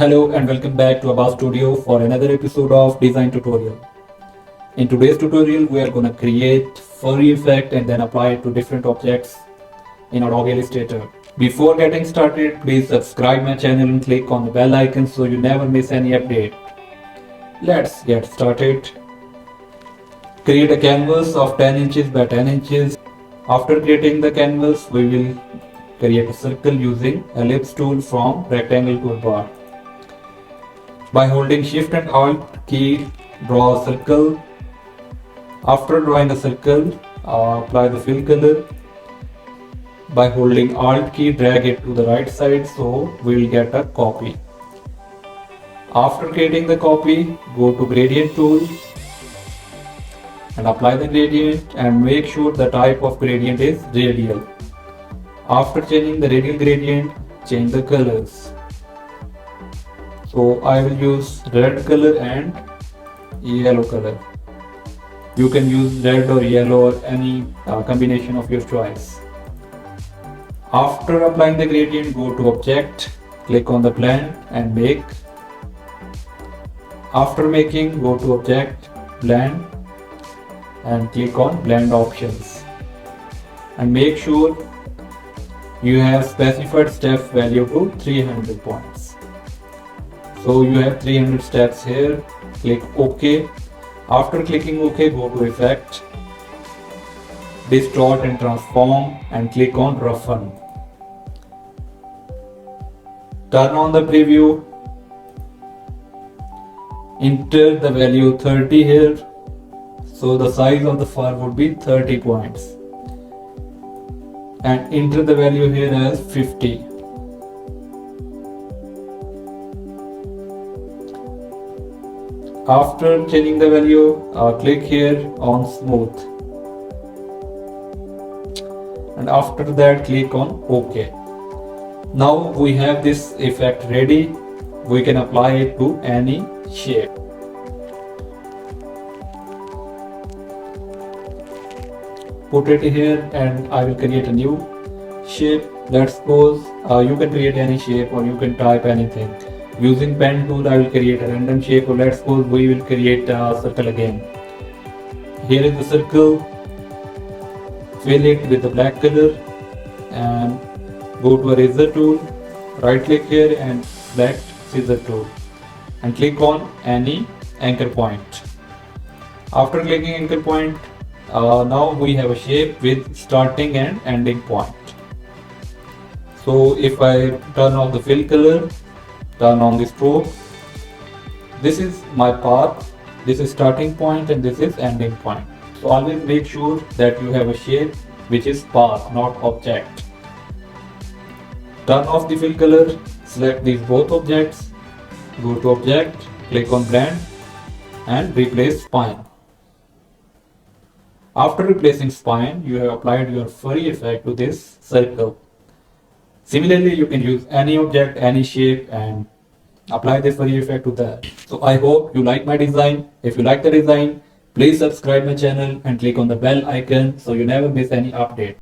Hello and welcome back to Abba Studio for another episode of design tutorial. In today's tutorial we are going to create furry effect and then apply it to different objects in Adobe Illustrator. Before getting started, please subscribe my channel and click on the bell icon so you never miss any update. Let's get started. Create a canvas of 10 inches by 10 inches. After creating the canvas, we will create a circle using Ellipse Tool from Rectangle toolbar. By holding Shift and Alt key, draw a circle. After drawing a circle, apply the fill color. By holding Alt key, drag it to the right side so we will get a copy. After creating the copy, go to Gradient tool and apply the gradient and make sure the type of gradient is radial. After changing the radial gradient, change the colors. So I will use red color and yellow color. You can use red or yellow or any combination of your choice. After applying the gradient, go to Object, click on the blend and make. After making, go to Object, blend and click on blend options and make sure you have specified step value to 300 points. So you have 300 steps here. Click OK. After clicking OK, go to Effect, Distort and Transform and click on Roughen. Turn on the preview. Enter the value 30 here. So the size of the fur would be 30 points. And enter the value here as 50. After changing the value, click here on Smooth. And after that, click on OK. Now we have this effect ready. We can apply it to any shape. Put it here and I will create a new shape. Let's suppose you can create any shape or you can type anything. Using pen tool, I will create a random shape, or let's suppose we will create a circle again. Here is the circle. Fill it with the black color and go to Eraser tool. Right click here and select Scissor tool and click on any anchor point. After clicking anchor point, now we have a shape with starting and ending point. So if I turn off the fill color, turn on the stroke, this is my path, this is starting point and this is ending point. So always make sure that you have a shape which is path, not object. Turn off the fill color, select these both objects, go to Object, click on Blend and replace spine. After replacing spine, you have applied your furry effect to this circle. Similarly, you can use any object, any shape and apply the furry effect to that. So I hope you like my design. If you like the design, please subscribe my channel and click on the bell icon so you never miss any update.